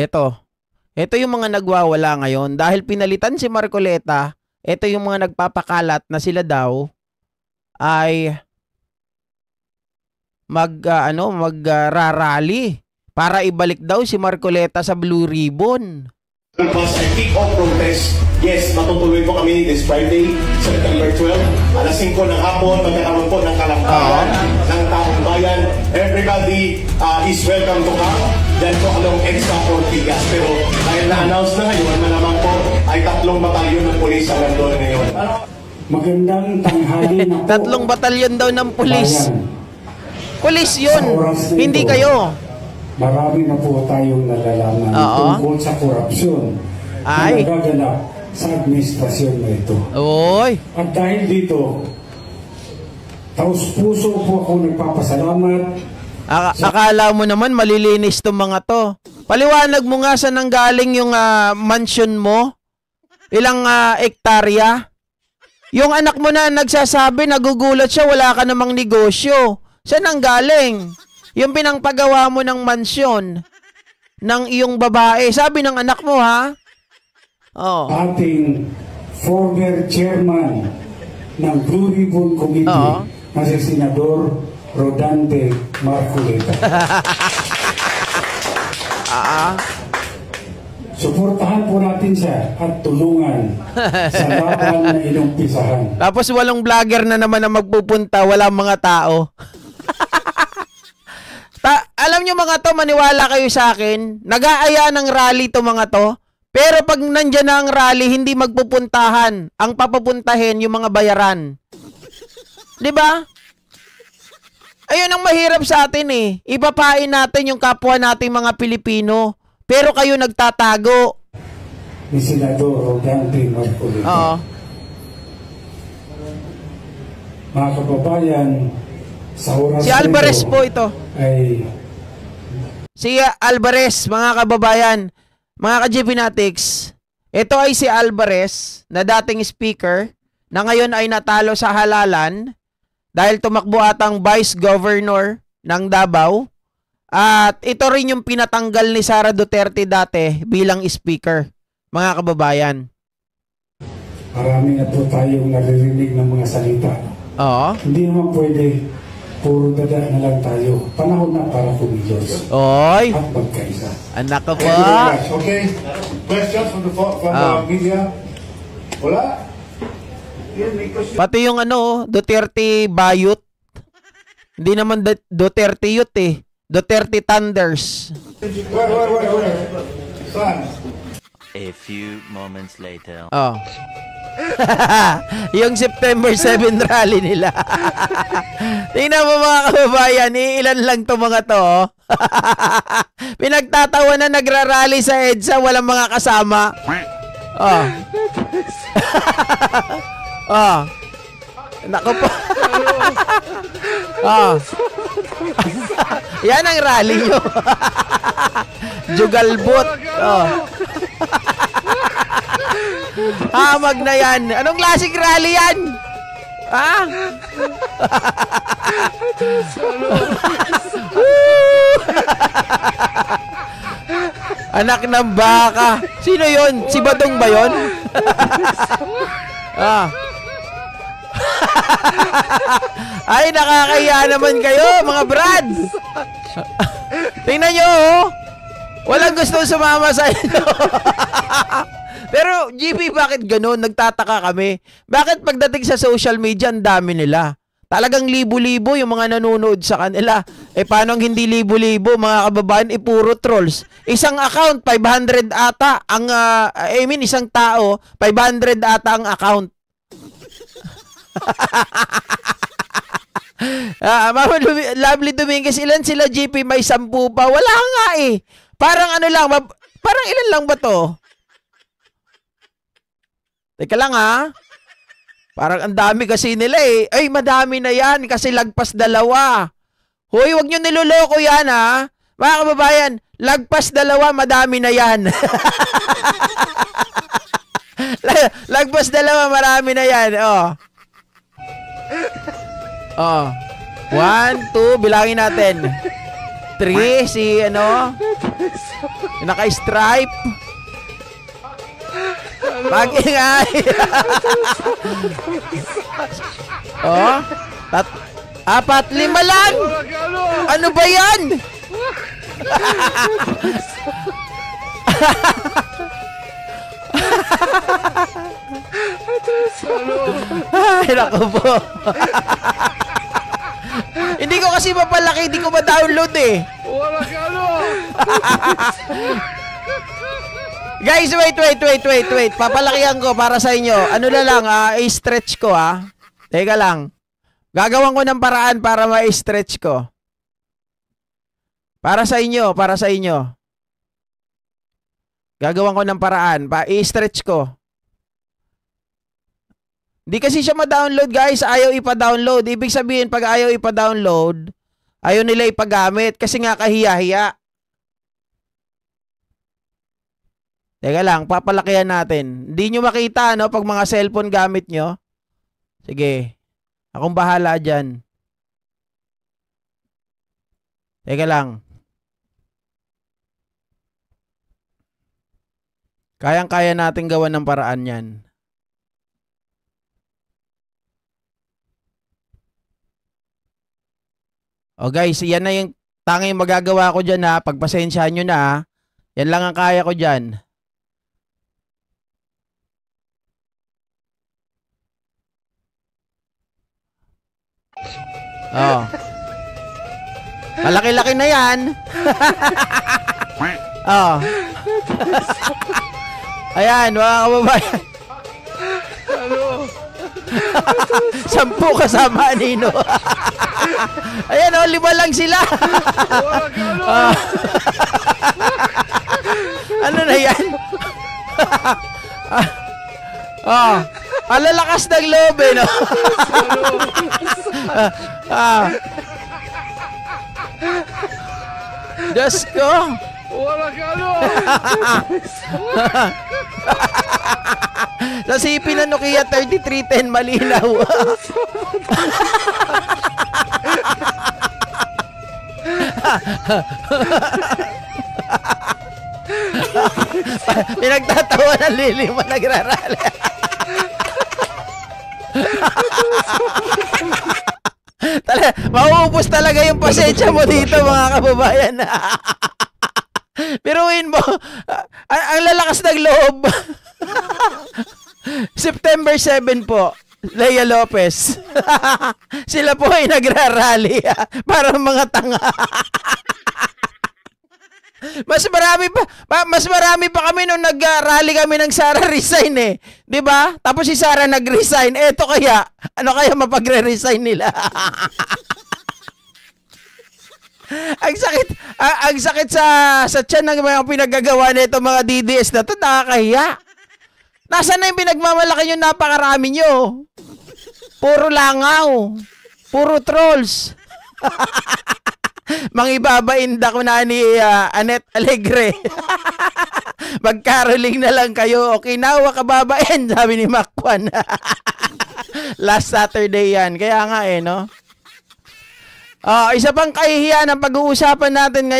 Ito yung mga nagwawala ngayon dahil pinalitan si Marcoleta. Ito yung mga nagpapakalat na sila daw ay magrarally para ibalik daw si Marcoleta sa Blue Ribbon. Because I kick off protest, yes, matutuloy po kami this Friday, September 12, alas 5 ng hapon, magkakaroon po ng kalakpakan ng taong bayan. Everybody is welcome to come. Then po along extra Ortigas. Pero dahil na-announce na ngayon, malamang po ay 3 batalyon ng pulis ang nandun ngayon. Magandang tanghali na po. 3 batalyon daw ng pulis. Pulis yun, hindi kayo. Marami na po tayong nalalaman tungkol sa korupsyon na nagaganap sa administrasyon na ito. Oy. At dahil dito, taus-puso po ako nagpapasalamat. Akala mo naman malilinis itong mga to. Paliwanag mo nga saan nanggaling yung mansion mo? Ilang ektarya? Yung anak mo na nagsasabi, nagugulat siya, wala ka namang negosyo. Saan nanggaling? Yung pinangpagawa mo ng mansyon ng iyong babae. Sabi ng anak mo, ha? Oh. Ating former chairman ng Blue Ribbon Committee na si Senador Rodante Marcoleta. Suportahan po natin siya at tulungan sa laban na inumpisahan. Tapos walang vlogger na naman na magpupunta, walang mga tao. Alam nyo mga to, maniwala kayo sa akin, nag-aaya ng rally to mga to, pero pag nandyan na ang rally, hindi magpupuntahan. Ang papupuntahin yung mga bayaran. Diba? Ayun ang mahirap sa atin eh. Ipapain natin yung kapwa nating mga Pilipino, pero kayo nagtatago. Ni Senador Rodante Marcoleta. Oo. Mga kababayan, sa oras si Alvarez po ito. Ay si Alvarez, mga kababayan, mga ka-GPnatics, ito ay si Alvarez na dating speaker na ngayon ay natalo sa halalan dahil tumakbo atang vice governor ng Davao. At ito rin yung pinatanggal ni Sara Duterte dati bilang speaker, mga kababayan. Marami na po tayong naririnig ng mga salita. Oo. Hindi naman pwede puro dada na lang tayo. Panahon na para kumilos. Oy. At magkaisa. Anak ko Thank you very pa. much. Okay. Questions from the media? Wala? Pati yung Duterte Bayot. Hindi naman Duterte Youth eh. Duterte Thunders. Where? Son. A few moments later. Oh. Yung September 7 rally nila. Tingnan mo mga kababayan, ilan lang to mga to. Pinagtatawa na nagrarally sa EDSA, walang mga kasama. Oh. Oh. Nako po. Oh. Yan ang rally nyo. Jugalbot. Oh. Hamag na yan. Anong klaseng rally yan? Ha? Anak ng baka. Sino yon? Si Badong ba yon? Ay, nakakaya naman kayo, mga brad. Tingnan nyo, oh. Walang gusto sumama sa inyo. Pero, GP, bakit ganun? Nagtataka kami. Bakit pagdating sa social media, ang dami nila? Talagang libo-libo yung mga nanonood sa kanila. Eh, paano hindi libo-libo, mga kababayan? Puro trolls. Isang account, 500 ata. Isang tao, 500 ata ang account. Mama Lovely Dominguez, ilan sila, GP? May 10 pa? Wala nga eh. Parang parang ilan lang ba to? Teka lang ha. Parang ang dami kasi nila eh. Ay, madami na yan kasi lagpas 2. Hoy, wag nyo niloloko yan ha. Mga kababayan, lagpas 2, madami na yan. Lagpas 2, marami na yan. Oh. Oh. 1, 2, bilangin natin. 3, si ano, yung naka-stripe. Pag-ingay. Oh, 4, 5 lang. Ano ba yan? Ay, naku po. Hindi ko kasi mapalaki, hindi ko ma-download eh. Guys, wait. Papalakihan ko para sa inyo. Ano na lang, i-stretch ko Teka lang. Gagawan ko ng paraan para ma-stretch ko. Para sa inyo. Gagawan ko ng paraan. I-stretch ko. Hindi kasi siya ma-download, guys. Ayaw ipa-download. Ibig sabihin, pag ayaw ipa-download, ayaw nila ipagamit kasi nga kahiya-hiya. Teka lang, papalakihan natin. Hindi nyo makita, no? Pag mga cellphone gamit nyo. Sige. Akong bahala dyan. Teka lang. Kayang-kaya natin gawan ng paraan yan. O guys, yan na yung tanging magagawa ko dyan Pagpasensyahan nyo na Yan lang ang kaya ko dyan. Oh. Malaki-laki na yan. Oh. Ayan, mga kababayan. Ano? 10 kasama Nino. Ayan, 5 lang sila. Ano na yan? Alalakas ng loob no? Diyos ko. Walang ano. Sa CP na Nokia 3310 malinaw. Pinagtatawa ng Lilima nagrarali. Mauubos talaga yung pasensya mo dito mga kababayan. Piruin mo, ang lalakas ng loob. September 7 po, Lea Lopez. Sila po ay nagrarally para mga tanga. Mas marami pa kami nung nag-rally kami ng Sara resign 'di ba? Tapos si Sara nag-resign. Eto kaya, ano kaya mapagre-resign nila? Ang sakit sa tiyan ng mga pinagagawa nito mga DDS na to, nakakahiya. Nasaan na yung pinagmamalaki nyo, napakarami nyo? Puro langaw. Puro trolls. Mangibabainda ko na ni Annette Alegre. Magkaroling na lang kayo. Okinawa kababain, sabi ni Makwan. Last Saturday yan. Kaya nga no? Isa pang kahihiyan ang pag-uusapan natin ngayon.